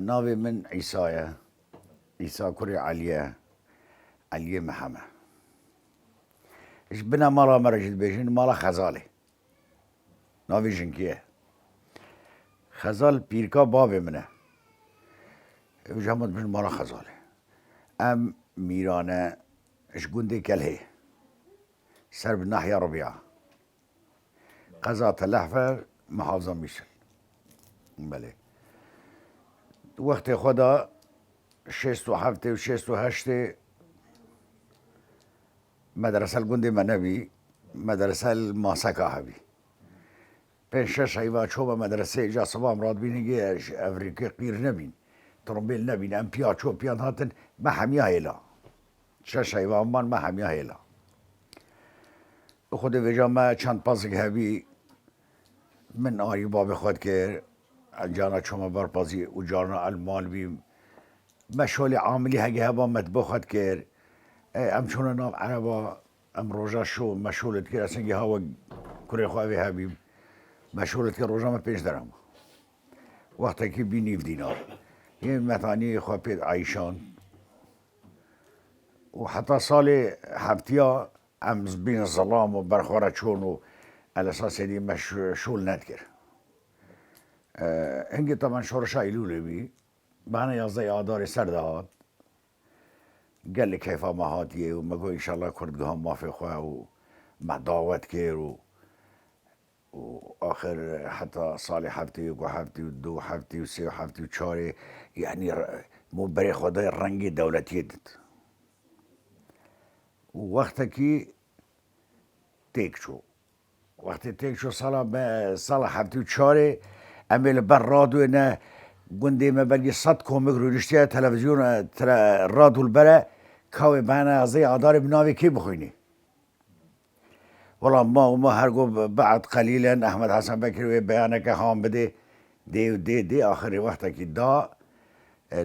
ناوی من عیسایه، عیسی کوری علیه محمد. اش بنا مالا مرجد بیشین مالا خزاله. ناوی جنکیه. خزال پیرکا باب منه. جامد من مالا خزاله. ام میرانه اش گنده کله. سر بالناحية ربيعة. قضاة اللحفة محافظة ميشل. بله. وقت خدا 67 و 68 مدرسه الگندی منبی مدرسه الماسکا هبی. پنج ایوا چوب مدرسه ایجا صبح مراد بینی افریقی قیر نبین. ترمبیل نبین. ام پیا چوب پیان هاتن ما همیا هیلا. شش ایوا من ما همیا هیلا. خود وجا ما چند پاسک هبی من آری باب خود که جانا چوما برپازی و جانا المال بیم مشغول عاملی هگه هبا مطبوع خود کرد ام چون نام عربا ام روزا شو مشغولت کرد اصلا گه هوا کره خواهی هبیم مشغولت کرد روزا ما 5 درهم وقتی که بی 9 دینار این متانی خواه پید عایشان و حتی سال هفتیا ام بین الظلام و برخوره چون و الاساس دی مشغول ند کرد هنگی طبعا شورش ایلوله بی بنا 11 آذار سر داد قال لي كيف ما هاتي وما قول ان شاء الله كردقهم ما في خواه ومع دعوت كير واخر حتى صالح حفتي وحفتي ودو حفتي وسي حفتي وشاري يعني مو بري خداي الرنجي دولتي دت ووقتكي تيكشو وقت تيكشو صالح حفتي وشاري اميل برادو انه گندی مبلی صد کومک رو رشته تلویزیون رادو البره کاوی بنا از آدار بناوی کی بخوینی والله ما هر گو بعد قلیلا احمد حسن بکری و بیانه که هم بده دی آخری وقتا که دا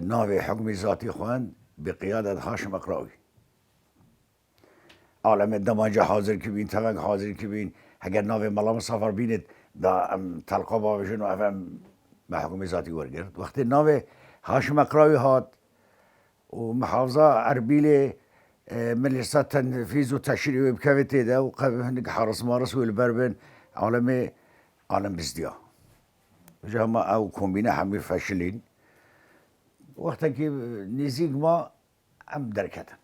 ناوی حکم ذاتی خوان بقیادت هاشم اقراوی عالم دمانجا حاضر که بین توانگ حاضر که بین اگر ناوی ملا مسافر بینید دا تلقا باوشون و افهم محکوم ذاتی ورگرد وقتی ناو هاشم اقراوی هات و محافظه اربیل مجلس تنفیذ و تشریع بکویتی ده و هنگ حرس مارس و البربن عالم بزدیا جا ما او کمبینه همی فشلین وقتی که نزیگ ما ام درکتن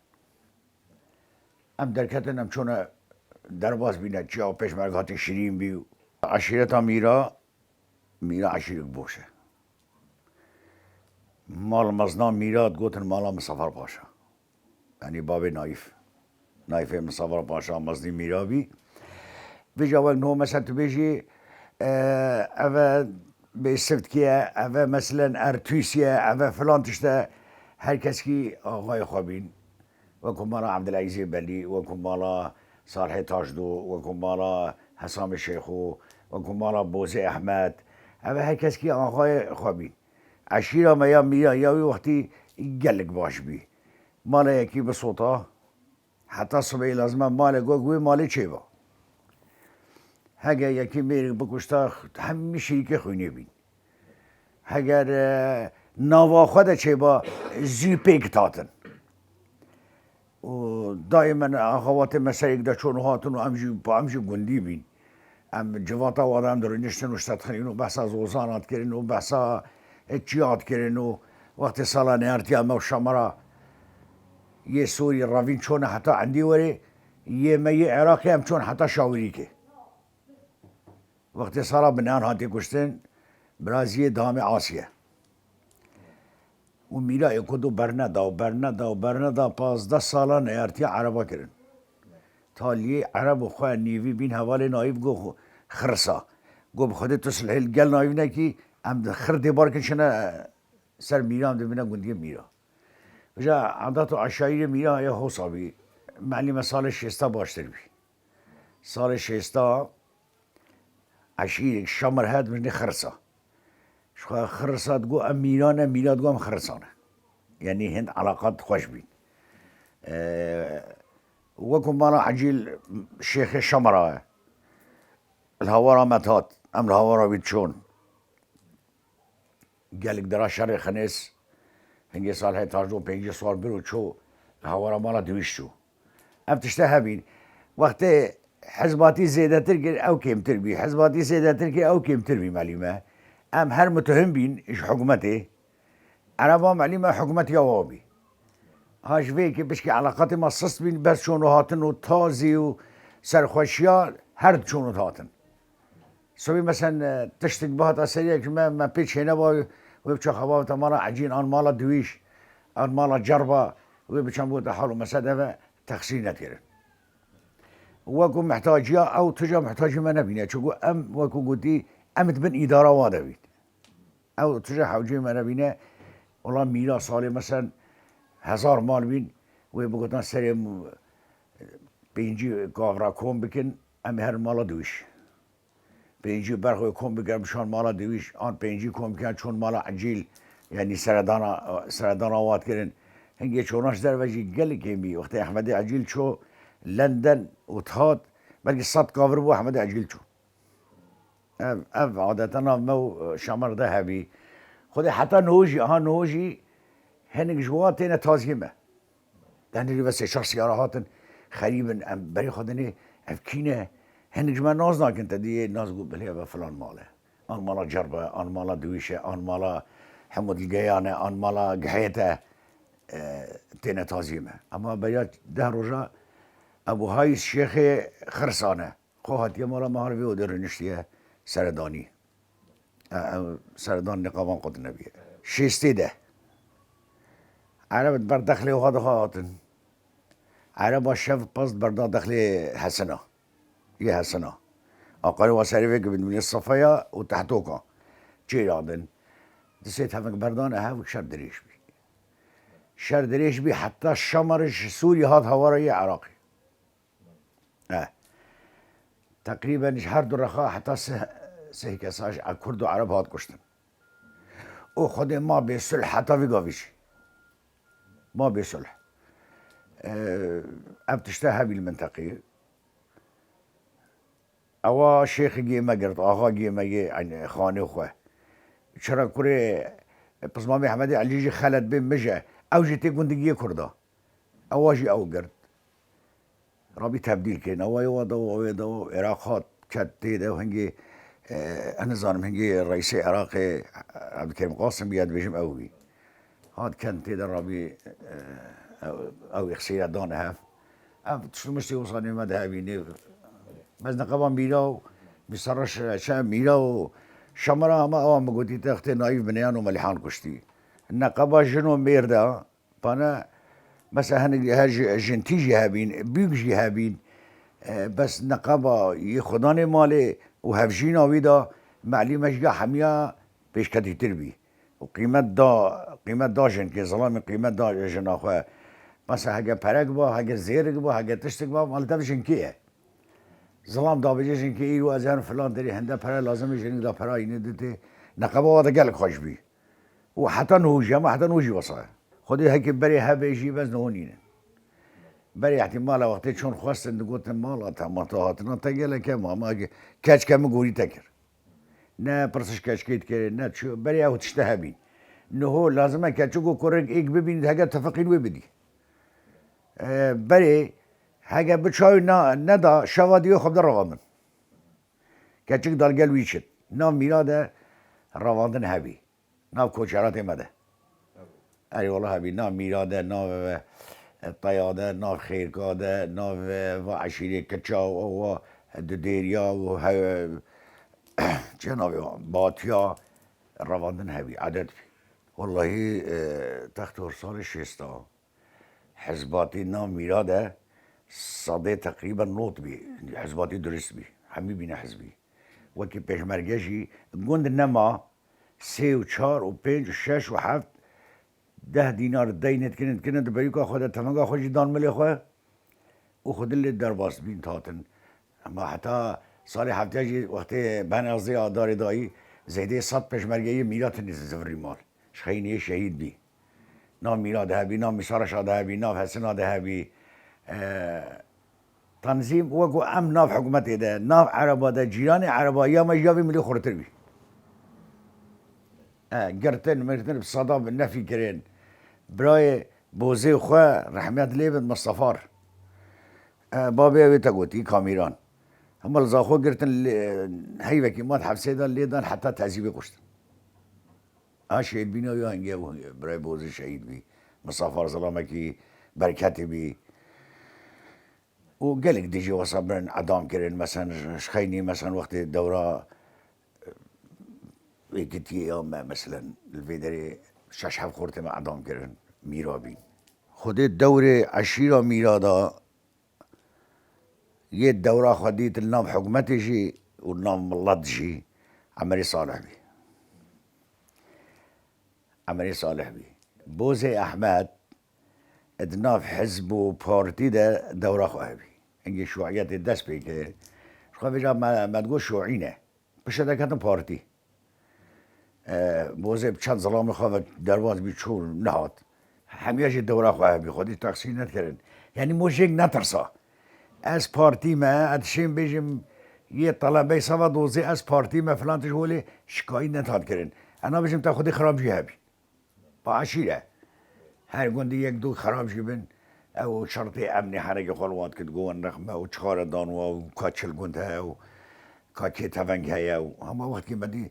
ام چون درباز بینه چیا و پیشمرگات شیرین بیو عشیرت میرا عشیرک بوشه مال مزنا میراد گوتن مالا مسافر پاشا یعنی باب نایف مسافر پاشا مزنی میرابی و جوال نو مثلا تو بیجی اوه به سفت کیه اوه مثلا ارتوسیه اوه فلان تشته هر کس کی آقای خوابین وکم مالا عبدالعزیز بلی وکم مالا صالح تاجدو وکم مالا حسام شیخو وکم مالا بوزه احمد اوه هر کس کی آقای خوابین عشیره ما یا میرا یا وقتی گلک باش بی مالا یکی به صوتا حتی صبحی لازمه مال گوی مالی چه با هگه یکی میری بکشتا همی شریک خوینه بین هگر نوا خود چه با زی پیک تاتن و دائما اخوات مسایق دا چون هاتون و امجی گندی بین ام جواتا و آدم در نشتن و شتخنین و بحثا زوزانات کرین و بحثا اتیاد کرین و وقت سالا نیارتی اما شمرا یه سوری روین چون حتی عندی وره یه می عراقی هم چون حتی شاوری که وقت سالا بنان هاتی کشتن برازیه دام آسیه و میرا اکدو برندا 15 سالا نیارتی عربا کرن تالیه عرب و خواه نیوی بین حوال نایب گو خرسا گو بخوده تو سلحیل گل نایب نکی ام خرده بار کنشنه سر میرا هم دبینه گندگی میرا بجا عادت و عشایر میرا یا حسابی معلم سال 60 باشتر بی سال 60 عشیر شمر هد من خرسا شخوا خرسات گو ام میرانه میراد گو ام خرسانه یعنی هند علاقات خوش بین وكم مالا عجيل شيخ الشمرة الهوارة متات ام الهوارة بيتشون gelek dira şerê xenês hingê sal hetajo 5 sal bir û çû hawara mala dewîş çû. Ev tişte hebîn. Wextê hezbatî zêdetir kir ew kêmtir bî. Hezbatî zêdetir kir ew kêmtir bî melî me. Em her mütehim bîn ji hikûmetê. Ereba melî me hikûmetiya wa bî. Ha ji vê yekê pişkî eleqatê me sist bîn ber çûn hatin û tazî û serxweşiya her çûn hatin. Sobî mesen tiştek bihata seriyek me pêç hêne wê biçe xebata mala ecîn an mala dewîş an mala cerba wê biçen bo te hal û mesed eve texsîr nekirin. Wekû mihtaciya ew tija mihtajî me nebîne çunku em wekû gotî em dibin îdara wa de bîn. Ew tija hewcê me nebîne wala mîra salê mesen 1000 mal bîn wê bigotin serê pêncî gavra kom bikin em her mala dewîş. Pêncî berxwe kom bikin bişan mala dewîş an pêncî kom bikin çûn mala ecîl yanî seredana wat kirin. Hingê çûna ji derve jî gelekê bî wextê Ehmedê Ecîl çû London û hat belkî 100 gavir bû Ehmedê Ecîl çû. Ev adeta nav me û şamar de hebî. Xwedê heta niho jî hinek ji wan têne taziyê me. Tenê ve sê 4 siyara hatin xerîbin em berê xwe dinê ev kîne hinek ji me naz nakin te diyê naz got bilê ev filan mal e. An mala cerba e, an mala dewîş e, an mala hemû dilgeyan e, an mala gihê te têne taziyê me. Ama beriya 10 roja Ebu Hays Şêxê Xirsan e. Xwe hatiye mala me harvê û rûniştiye seredanî. Seredan niqaban xwe dinebîye. Şêstê de Ereb berdexlê xwe dixe hatin. Ereba şev pest berda dexlê Hesina. Yê Hesina. Aqalê wa serî vê bidmînê Safaya û Tehtoka. Çê radin. Disê tevek berdan hev şer dirêj bî. Şer dirêj bî heta Şamar ji Sûrî hat hawarayê Iraqê. Teqrîben ji her du rexa heta seh kesa ji Kurd û Ereb hat kuştin. û Xwedê ma bê sulh heta vî gavî jî. Ma bê sulh. Ev tişte hebî li minteqeyê. Ewa şêxekê me girt, axakê me yê xanê xwe. Çira kurê Pismamê Ehmedê Elî jî xelet bê mije, ew jî tê gundîgiyê Kurda. Ewa jî ew girt. Rabî tebdîl kirin. Ewayê wa dawa Iraq hat ket tê de hingê ez nizanim hingê Reîsê Iraqê Ebdulkerîm Qasîm bî ya dibêjim ew bî. Hat ket tê de rabî ew xisêya dane hev. Ev tiştmiştî wisanê me de hebînê. Mez neqeba mîra û bîsera şe mîra û Şamara hema ewan me gotî te xtê nayîv biniyan û melîhan kuştî. Neqeba jin û mêr de pane mesela hinek her jintî jî hebîn, büyük jî hebîn. Bes neqeba yê xudanê malê û hevjîna wî da melî me ji hemiya pêşketîtir bî. û qîmet da jinkê zilamê qîmet da jina xwe. Mesela hege perek ba, hege zêrek ba, hege tiştek ba mal tev jinkê ye. Zilam dabêje jinkê îro ez herim filan derê hinde pere lazim e jinik da pera yînê dite. Neqeba wa de gelek xweş bî. û heta niho jî hema heta niho jî wesa ye. Xwedê hekê berê hebe jî bez niho nînin. Berê ihtimala wextê çûn xwestin digotin mala te ma te hatina te gelek hema ama keçke min gorî te kir. Ne pirsîş keçkê dikirê ne çi berê ew tişte hebîn. Niho lazim e keçik û kurek êk bibînît hege tefeqîn wê bidî. Berê hege bi çaw neda şeva diyo xwe de rawandin. Keçik dalgel wî çit. Nav mîra de rawandin hebî. Nav koçeratê me de. Erê wala hebî nav mîra de nav taya de nav xêrka de nav va eşîrê kiça û wa di dêriya û çi navê wan batiya rawandin hebî edet bî. Wallahî textê salê şêsta hezbatî nav mîra de sadê teqrîben not bî. Hezbatî durist bî. Hemî bîne hezbî. Wekî pêşmerge jî gund nema 3 û 4 û 5 û 6 û 7 10 dînar deynê dikirin di berîka xwe de tefenga xwe jî dan milê xwe û xwe dilê derbas bîn hatin. Ama heta salê heftê jî wextê Benazê Adarê dayî zêdê 100 pêşmergeyê mîra tinê zivirî mal. Ji xeyniyê şehîd bî. Nav mîra de hebî, nav Mîsaraşa de hebî, nav Hesina de hebî. Tanzîm wekû em nav hikûmetê de, nav Ereba de, cîranê Erebaiya me jî ya vê milê xurtir bî. گرتن مرتن بصدام نفی کرن برای بوزه خواه رحمت لیبن مصطفار بابی اوی تگوتی کامیران هم الزاخو گرتن هیوه که مات حفظه دان لیدان حتی تعذیبی کشتن شهید بینه یا هنگه برای بوزه شهید بی مصطفار ظلامه که برکتی بی و گلک دیجی واسه برن ادام کرن مثلا شخینی مثلا وقت دوره ویکتی یا مثلا الویدری شش هفت خورده ما ادام کرن میرا بین خود دور عشیرا میرا دا یه دوره خودیت النام حکومتی جی و النام ملت جی عمری صالح بی عمری صالح بی بوزه احمد ادناف حزب و پارتی ده دوره خواه بی انگه شوعیت دست بی که شخواه بجا ما تقول شوعینه بشه کتن پارتی بوزه چند ظلام خواه درواز بی چون نهاد همیشه دوره خواه بی خودی تقصیر نکردن یعنی موشک نترسا از پارتی ما ادشیم بجم یه طلبه سوا دوزی از پارتی ما فلان تشولی شکایی نتاد کردن انا بجم تا خودی خراب جی هبی با عشیره هر گندی یک دو خراب جی بین او شرطی امنی حرکه خلوات کد گوان رقمه و چخار دانوا و کاچل گنده و کاچه تفنگ هیا و همه وقت که بدی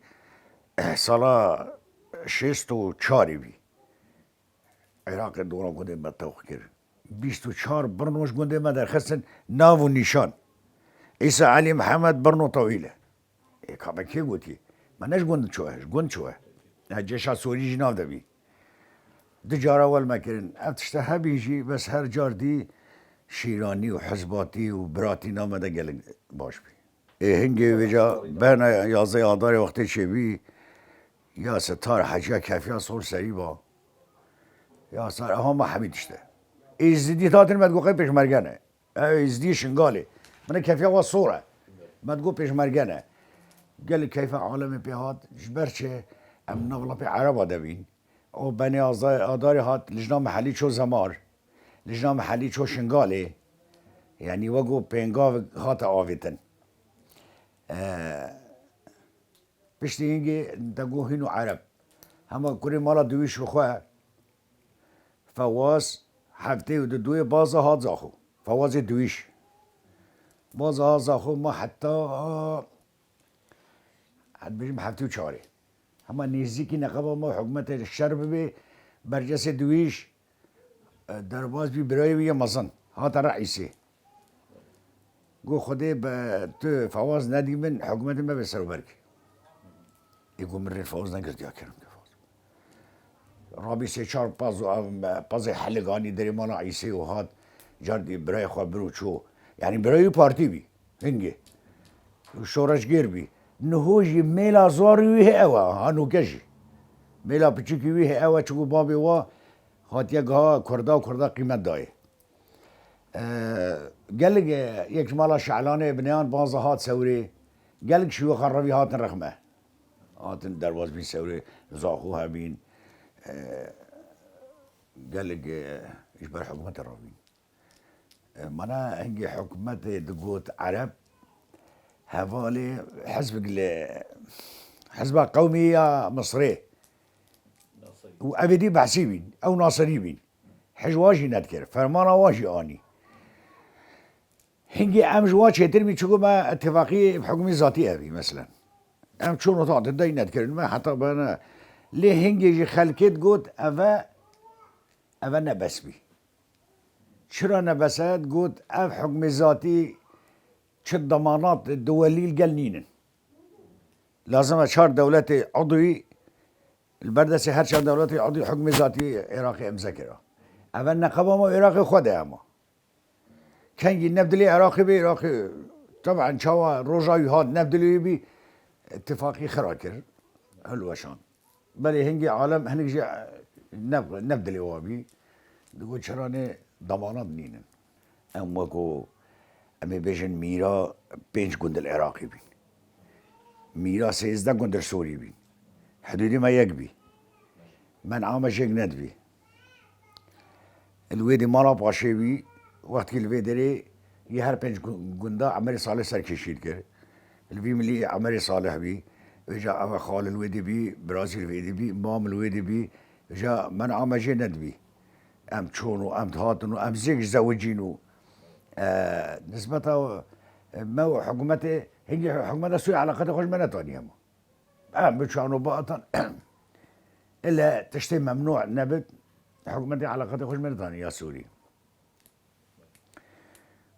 سالا 64 بی عراق دوران گنده ما توخ کرد 24 برنوش گنده ما در خستن ناو و نیشان عیسی علی محمد برنو طویله کابا کی گوتی منش گند چوه گند چوه جشا سوری جناو دبی دجار اول ما کرن افتشته هبیجی بس هر جار دی شیرانی و حزباتی و براتی نامه ده گل باش بی هنگی ویجا بنا یازه آدار وقتی چه بی یا ستار حجا کفیا سور سری با یا سر همه حمیدشته ازدی تاتر مد گوخه پیشمرگنه ازدی شنگاله من کفیا وا صوره مد گو پیشمرگنه قال كيف عالم بهاد جبرچه ام نغلا به عرب دبین او بنی آداری هات لجنا محلی چو زمار لجنا محلی چو شنگاله یعنی وگو پنگاو هات آویتن پشتی هنگی دگو هینو عرب هما کری مالا دویش بخواه فواز هفته و دوی باز هات زاخو فواز دویش باز هات زاخو ما حتی حد بجیم هفته و چاره هما نزدیکی نقبا ما حکومت شرب بی برجس دویش در باز بی برای بی مزن هات رئیسی گو خودی به تو فواز ندی من حکومت ما بسر و برکی ایگو من فواز نگرد یا کرم رابی سه چار پاز حلقانی داری مانا عیسی و هات جردی برای خواه برو چو یعنی برای پارتی بی هنگی شورش گیر بی نهوجی میلا زاری ویه اوا هانو کشی میلا پچکی ویه اوا چگو بابی وا هات یک ها کردا قیمت دای گلگ یک مالا شعلانه بنیان باز هات سوری گلگ شو خرابی هاتن رقمه هاتن درواز بین سوری زاخو همین گلگ اجبار حکومت رابین منا هنگی حکومت دقوت عرب حوالي حزب قومية مصري وأبدي بحسيبين أو ناصريبين حجواجي نذكر فرمانا واجي آني هنجي أم جواجي ترمي شو ما اتفاقية بحكم ذاتي أبي مثلا أم شو نطاط الدين نذكر ما حتى بنا ليه هنجي جي خلكت قلت أفا نبس بي شرا نبسات قلت أف حكم ذاتي چه ضمانات الدولية الجنينن لازم شهر دولتي عضوي البردسي هر شهر دولتي عضوي حكم ذاتي عراقي مذكرة اول نقابة ما عراقي خده اما كان نبدلي عراقي بي عراقي طبعا شوا روجاي هاد نبدلي بي اتفاقي خراكر هلوشان بلي هنجي عالم هنجي نبدلي وابي دقو شراني ضمانات نينن ام وكو امی بیشن میرا 5 گندل عراقی بین میرا 13 گندل سوری بین حدودی ما یک بی من عامش یک ند بی الویدی مالا پاشه بی وقتی الویدری یه هر 5 گنده عمری صالح سرکشید کرد الوی ملی عمری صالح بی جا أما خال الويدي بي برازيل الويدي بي مام الويدي بي جا من عم جند بي أم تشونو أم تهاتنو أم زيج زوجينو نسبة ما حكومته هي حكومته سوء علاقته خوش من تانية أم بتشانو باطن إلا تشتي ممنوع نبت حكومته علاقته خوش من تانية سوري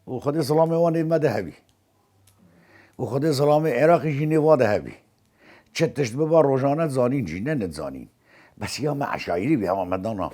وخدي سلامي واني ما ذهبي وخدي سلامي عراقي جيني وا ذهبي تشتشت ببا روجانة زانين جينا نتزانين بس يا ما عشايري بيها ما مدانا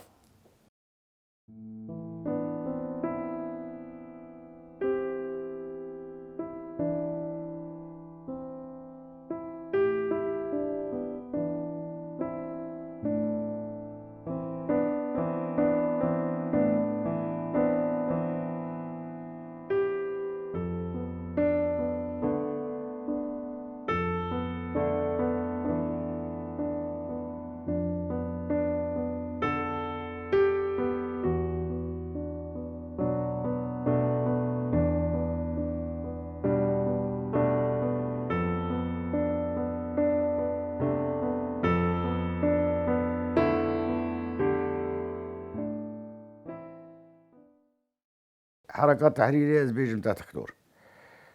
حركات تحريرية بيجم تذكر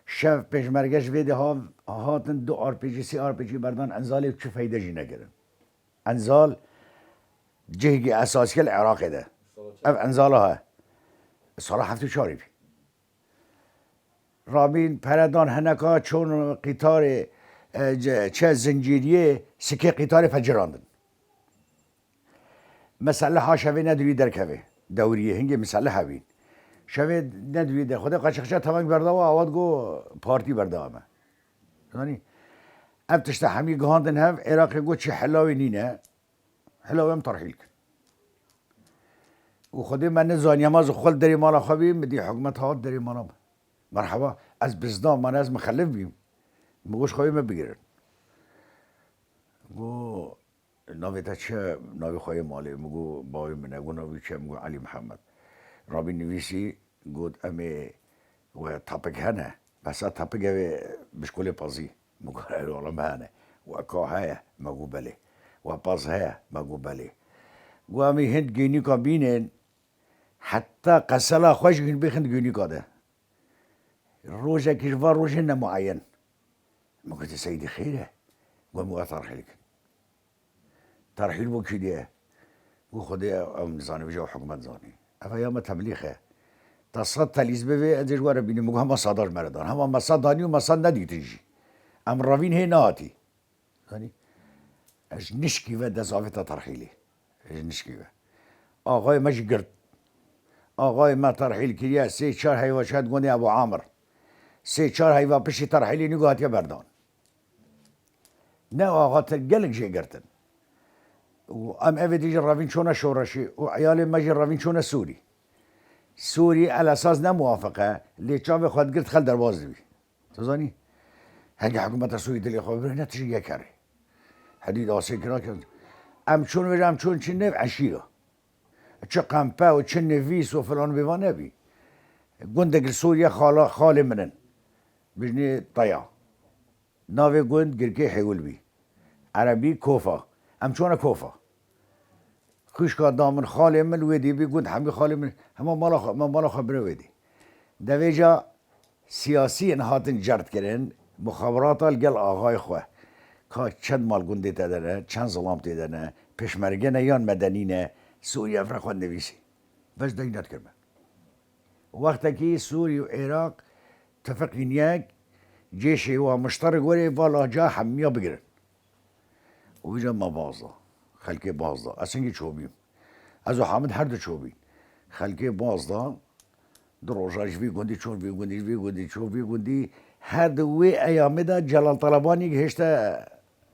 شاف پیشمرگش ویده ها هاتن دو آر پی جی سی آر پی جی بردن انزالی چه فایده جی نگرن انزال جهگی اساسی العراق ده اف انزالها صراحة هفتو شاری بی رابین پردان هنکا چون قطار چه زنجیریه سکه قطار فجراندن مسئله ها شوی ندوی درکوه دوریه هنگی مسئله هاوین شوی ندوی در خدا قشقشه تمام برده و آواد گو پارتی برده همه یعنی اب تشتا همی گهاندن هم عراق گو چه حلاوی نینه حلاوی هم ترحیل کن و خودی من زانیم از خل داری مالا خوابیم بدی حکمت ها داری مالا مرحبا از بزدان من از مخلف بیم مگوش خوابی ما بگیرن گو ناوی تا چه ناوی خواهی مالی مگو باوی منه گو ناوی چه مگو علی محمد رابی نویسی گود امی و تاپک هنه بس تاپک بشکل پازی مگو العالم هنه و اکا های مگو بله و پاز های مگو بله گو امی هند گینی کا بینن حتی قسلا خوش گین بخند گینی کا ده روزه کشور روزه نمعین مگو تی سیدی خیره گو مگو ترحیل کن ترحیل بو کی دیه گو خودی ام زانی بجا حکمت زانی اما یا ما تبلیغه تصاد تلیز بوی ادر واره بینی مگو هم صادر مردان هم مساد دانی و مساد ندیدیجی ام روین هی ناتی زانی اش نشکی و دزاویتا ترحیلی اش نشکی و آقای مش گرد آقای ما ترحیل کریه سه چار حیوه شد گونی ابو عامر سه چار حیوه پشی ترحیلی نگو هاتیه بردان نه آقا ترگلک جه گرتن و ام اوه دیجی روین چونه شورشی و عیال مجی روین چونه سوری على اساس نموافقه لیچاو خود گرت خل درواز بی تزانی هنگی حکومت سوری دلی خواه بره نتیجه یکره حدید آسه کرا کرد ام چون وجه ام چون چی نف عشیره چه قمپه و چه نویس و فلان بیوانه بی گندگل سوریا خال منن بجنی طیا ناوی گند گرکه حیول بی عربی کوفا ام چونه کوفا خوشکا دامن خاله من ویدی بی گند همی خاله من همه مالا خبره ویدی دویجا سیاسی انهاتن جرد کرن مخابرات گل آقای خواه که چند مال گندی تدنه چند ظلام تدنه پشمرگه نه یان مدنی نه سوریه افرا نویسی بس دینات کرمه وقتی که سوری و عراق تفقین یک جيشي هو مشترك ولي بالا جا حمية بقرن ويجا ما بازا خلقي بازا اسنجي چوبيم ازو حامد هر دو چوبين خلقي بازا دروجاش في گوندي چون في گوندي في گوندي چون في گوندي هر دو وي ايامي دا جلال طلباني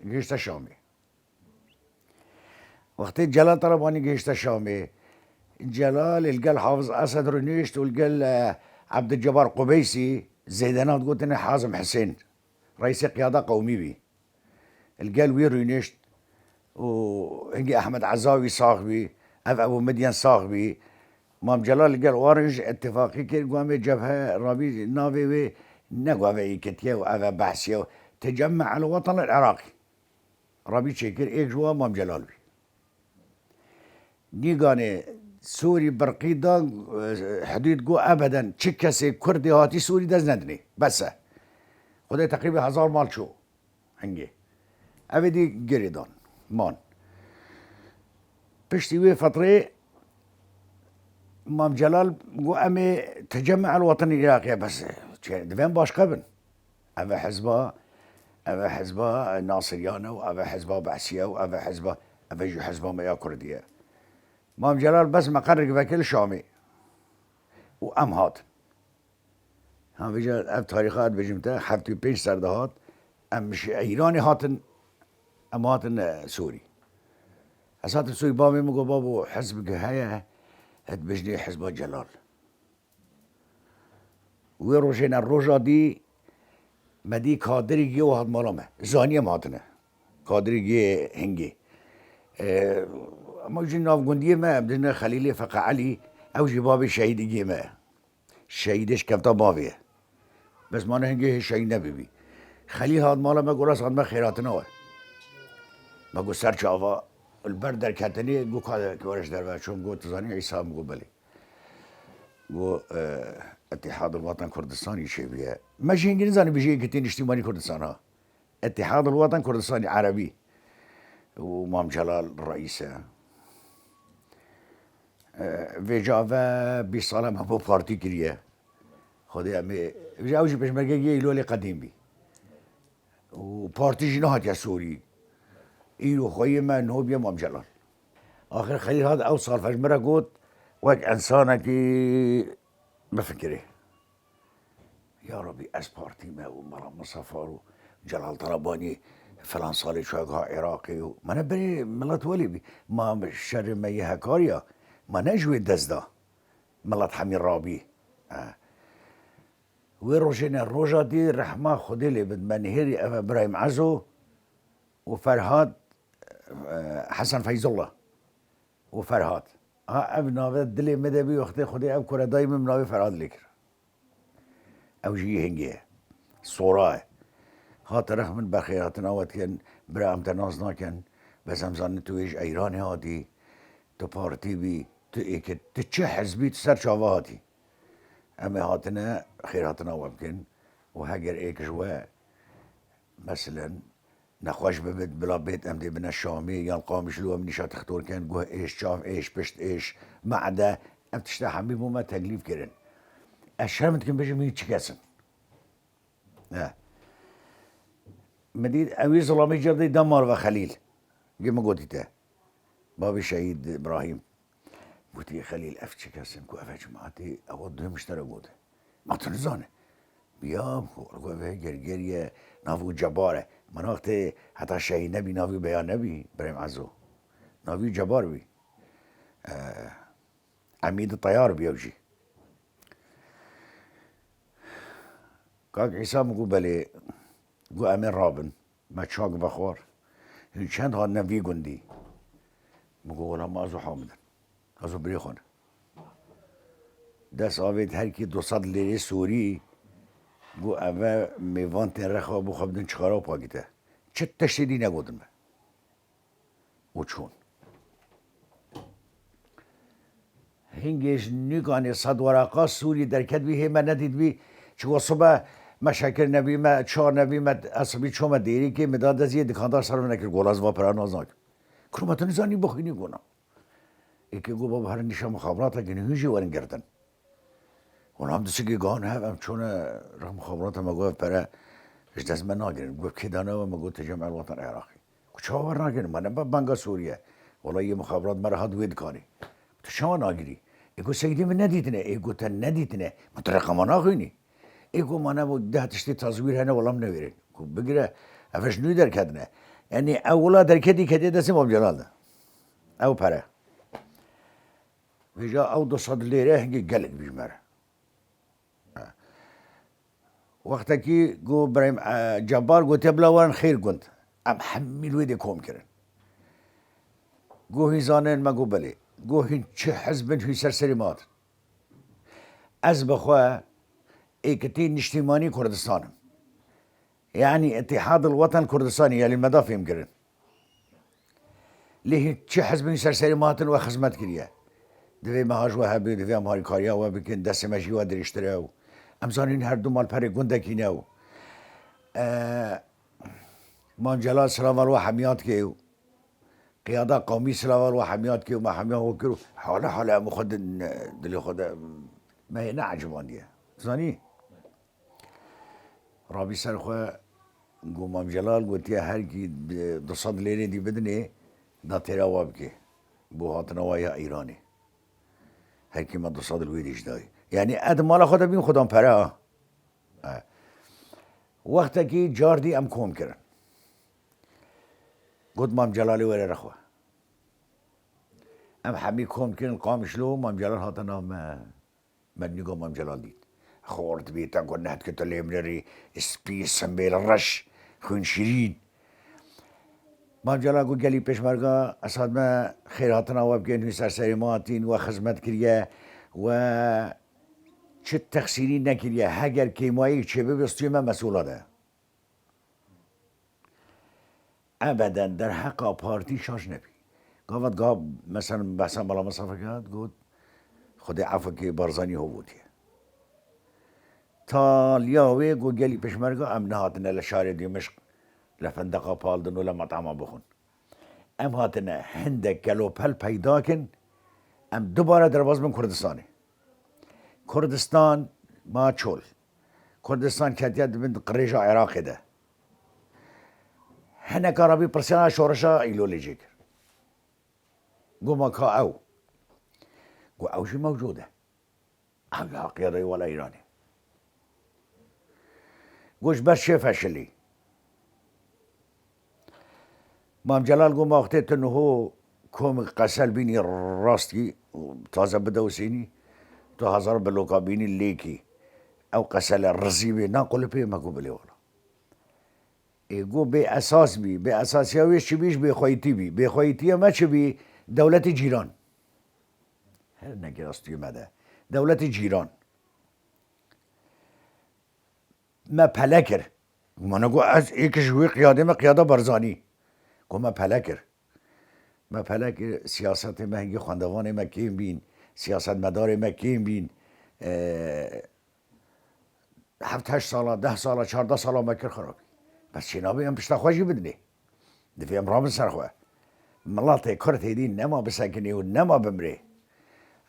گهشتا شامي وقتی جلال طلباني گهشتا شامي جلال القال حافظ اسد رنيشت والقال عبد الجبار قبيسي زيدانات قلت انا حازم حسين رئيس قياده قومي بي القال وير رنيشت وهنجي احمد عزاوي صاحبي ابو مدين صاحبي مام جلال قال وارج اتفاقي كي قوامي جبهه رابي نافي نقوى كتيا وابا بحسيا تجمع على الوطن العراقي رابي تشكر إيك جوا مام جلال بي نيغاني سوري برقيدا حدود جو ابدا تشكسي كردي هاتي سوري دز ندني بس خدای تقریبا 1000 مال شو هنگی ابدی گریدان مان پشتی وی فتره مام جلال قو امي تجمع الوطني العراقي بس دوين باش قبل اما حزبها ناصريانه واما حزبها بعثيه واما حزبها اما حزبها ما كرديه مام جلال بس مقر وكيل شامي وام هات هم بيجا اب تاريخات بجمته حفتي بيش سردهات ام مش ايراني هاتن ام هاتن سوري اسات سوري بامي مگو بابو حزب هيا هد بجني حزب جلال ويروجينا الروجا دي مدي كادري جي واحد مالامه زانيه ماتنه كادري جي هنجي ما جينا في جندية ما بدنا خليلي فقع علي او جبابي شهيد جي ما شهيدش كفتا بابيه بس ما نهنجي شهيد نبي خليل هاد مالا ما قول صاد ما خيراتنا ما قول سر شافا البرد در كتني قو كورش در شوم قو تزاني عيسى مقو بلي قو اتحاد الوطن كردستاني شي بيه ماشي انجليزاني بيجي كتين اجتماعي كردستان ها اتحاد الوطن كردستاني عربي ومام جلال الرئيسة في جافا بصالة ما بو بارتي كريه خدي امي جاوجي باش مرقي يلولي قديم بي وبارتي جناهات يا سوري ايلو خوي ما نوبيا مام جلال اخر خليل هذا اوصل فاش مرة قلت وك انسانة كي بفكره يا ربي اس بارتي ما ومرا مصفارو جلال طلباني فلان صالي شاقها عراقي ما نبري ملت ولي بي ما شر ما يهكاريا ما نجوي دزدا ملت حمي رابي وروجينا الروجا دي رحمة خدي لي بد منهيري ابراهيم عزو وفرهاد حسن فيز الله وفرهاد ابنا دلي مدبي وقتي خدي اب كره دايما مناوي فرهاد لكر او جي هنجي صوراه هات رحمن بخيراتنا وكان برام تنازنا كان بس هم زن تويج ايراني هادي تو بارتي بي تو ايك تتش حزبي تسر شافاتي اما هاتنا خيراتنا ويمكن وهاجر ايك جوا مثلا نخوش ببيت بلا بيت امدي بنا الشامي يلقى مشلوه من نشات اختور كان جوه ايش شاف ايش بشت ايش معدا ام تشتاح حبيب وما تكليف كرن الشام تكن بيجي مين تشكاسن مديد امير ظلامي جردي دمار وخليل كما قلت تا بابي شهيد ابراهيم قلت يا خليل افتش كاسن كو افش معتي اودهم مشترى قوته ما تنزانه بيام هو جرجرية نافو جباره من وقت حتى شهيد نبي نافو بيان نبي ابراهيم عزو نافو جبار بي عميد الطيار بيوجي كاك عيسى مقو بلي قو امين رابن ما تشاق بخور چند ها نوی گندی مگو غلام ازو حامدن ازو بریخونه دست آوید هر کی 200 لیره سوری گو اوه میوان تن رخوا بو خبدن چخارا پاکیته چه تشتیدی نگودن به و چون هنگیش نیگانی صد ورقا سوری در کد بی همه ندید بی چه صبح مشاکل نبی ما چهار نبی ما اصلی چوم دیری که مداد از یه دکاندار سرم نکرد گلاز و پراناز نکرد کروماتون زنی بخینی گونا ایکی گو بابا هر نشان مخابرات اگه نهیجی ورن گردن اونا هم دستی که گان هم چون رقم مخابرات هم گفت پره اش دست من ناگرن گفت که دانه و گفت تجمع الوطن العراقي کچه ور ناگرن من با بنگا سوریه والله یه مخابرات مرا هاد وید کاری تو شما ناگری ایگو سیدی من ندیدنه ایگو تا ندیدنه مترقم ناخوینی ایگو مانا بود ده تشتی تصویر هنه ولام نویرن کو بگیره افش نوی در کدنه یعنی اولا در کدی کدی دستی مام جلال ده او پره ویجا او 200 لیره هنگی گلک بیشمره وقتا کی گو برایم جبار گو تبلاوان خیر گند ام حمیل ویدی کوم کرن گو هیزانن ما گو بلی گو هین چه حزبن هی سرسری مات از بخواه ايكتين اجتماعي كردستان يعني اتحاد الوطن كردستاني يعني المدافع يمكن لی چه حزبی سرسری ماتن و خدمت کریه دوی مهاج و هبی دوی امهاری کاریا و بکن دست مجی و درشتره و امزانین هر دو مال پر گنده کینه و مان جلال سلاوال و حمیات که قیاده قومی سلاوال و حمیات که و ما حمیات و کرو حالا هم خود دلی خود ما نه عجبانیه زانی رابی سر خواه گو مام جلال گوتیه هر کی 200 لیره دی بدنه دا تیرا واب که بو هاتنوای ایرانی هر کی ما 200 الویدیش دای یعنی اد مال خود بیم خودم پره وقتی که جاردی ام کوم کرن گفت مام جلالی وره رخوه ام حمی کوم کرن قامش لو مام جلال هاتنا من نگو مام جلال دید خورد بیتا گفت نهد که تو لیمنری اسپی سنبیل رش خون شیرین مام جلال گفت گلی پیشمرگا اساد ما خیراتنا و بگین هی سرسری ماتین و خدمت کریه و چه تقصیری نکریه هگر کیمایی چه ببستوی من مسئوله ده ابدا در حق پارتی شاش نبی گفت مثلا بحثا بالا مصافه کرد گفت خود عفو که بارزانی هو بودیه تا لیاوی گو گلی پیشمرگا ام نهاتنه لشار دیمشق لفندقا پالدن و لمطعما بخون ام هاتنه هنده گلو پل پیدا کن ام دوباره درواز من کردستانه کردستان ما چول کردستان کتیت من قریجا عراقی ده هنه کارابی پرسیانا شورشا ایلولی جیکر گو ما که او گو اوشی موجوده او لا قیاده ولا ایرانی گوش بس چه فشلی مام جلال گو ما وقتی تنهو کوم قسل بینی راستی تازه بدوسینی تو هزار بلوکا بینی لیکی او قسل رزیبی ناقل پی مگو بلی والا گو به اساس بی به اساسیاویش چی بیش به خویتی بی به خویتی ما چی بی دولت جیران هر نگراستی مده دولت جیران ما پلکر منو گو از ایکش وی قیاده ما قیاده برزانی گو ما پلکر سیاست ما هنگی خواندوان ما کیم بین سیاست مدار ما کیم بین 7-8 ساله 10 ساله 14 ساله مکر خرابی بس شنابی هم پشتا خوشی بدنی دفعه هم رامن سرخواه ملاته کرد هیدی نما بسکنی و نما بمری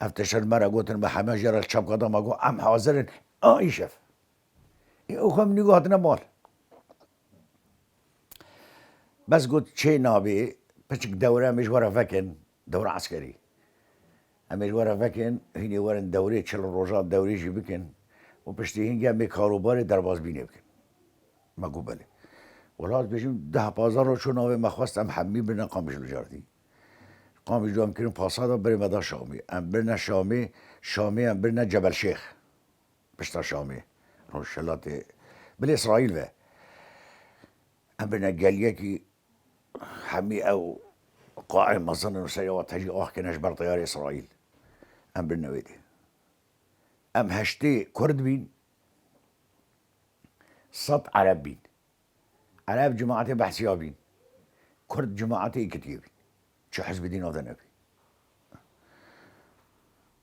افتشر مرا گوتن به همه جرال چپ قدام اگو ام حاضرن ایشف او خم نگاهت نمال بس گوت چه نابی پچک دوره مجوره فکن دوره عسکری مجوره فکن هینی ورن دوره 40 روزات دوره جی بکن و پشتی هنگی هم به کاروبار درواز بینه بکن مگو بله ولاد بشیم 10-15 رو چون ناوی مخواستم حمی برن قامش رو جاردی قامش رو هم کنیم پاسادا بریم ادا شامی ام برن شامی ام برن جبل شیخ پشتا شامی روشلات بل اسرائیل و ام برن گلیه کی حمی او قائم مظن نسيوات تجي كناش بر طيار اسرائيل ام بالنويدي ام هشتي كرد بين صد عرب بين عرب جماعتي بحثيا بين كرد جماعتي كتير بين شو حزب دين هذا نبي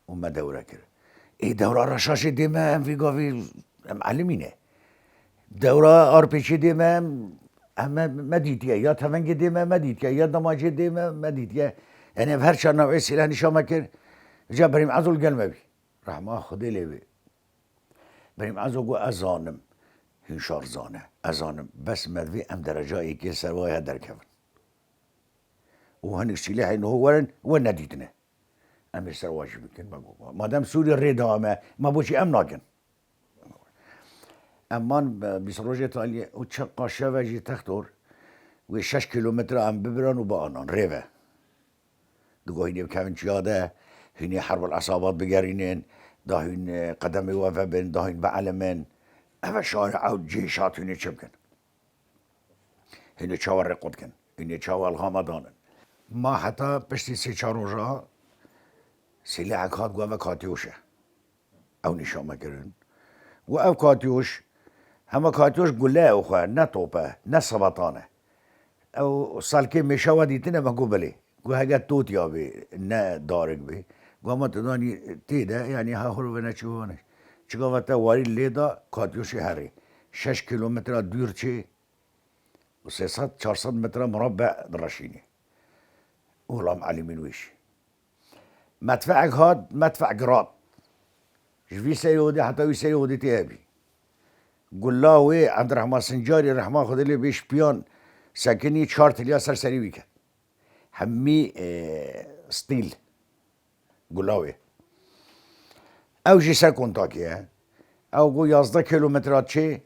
وما دورة كده ايه دورة رشاشة ديما ام في قافي معلمينه دورة اربيشي ديما اما مدیتیه یا تفنگ دیمه مدیتیه یا دماجه دیمه مدیتیه یعنی هر چهار نوع سلاح نشان مکر جا بریم عزول گلمه بی رحمه خودی لیوی بریم عزول گو ازانم هنشار زانه ازانم بس مدوی ام درجه ای که سروایه در کفن و هنگ سلاح اینو ورن و ندیدنه ام سرواجی بکن بگو مادم سوری ریده همه ما بوچی ام ناکن امان بیسروجه تالی او چه قاشه و جی تختور و 6 کیلومتر ام ببرن و با آنان ریوه دگاه هینیم کمین چیاده هینی حرب العصابات بگرینین دا هین قدم وفا بین دا هین بعلمین اوه شارع او جیشات هینی چه بکن هینی چاور رقود کن هینی چاور الغامه دانن ما حتی پشتی 3-4 روزا سلاح کات گوه کاتیوشه او نشان مکرن و او کاتیوش همه کاتیوش گله او خواه نه توپه نه سبطانه او سالکه میشه و دیتنه مگو بلی گو هگه توت یا بی نه دارک بی گو ما تدانی تیده یعنی ها خورو بنا چی بانش چیکار وقتا واری لیدا کاتیوشی هری 6 کیلومتر دور چی و 300-400 متر مربع درشینی اولام علی منویش مدفع هاد مدفع گراد جوی سیودی حتی وی سیودی تیابی گلاوی عند رحمه سنجاری رحمه خدلی بیش بیان سکنی 4 تلیا سری ویکن همی ستیل گلاوی او جی سکون تاکیه او گو 11 کیلومترات چه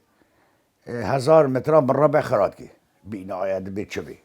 1000 متر مربع خراد کی بینایت بیت چه بی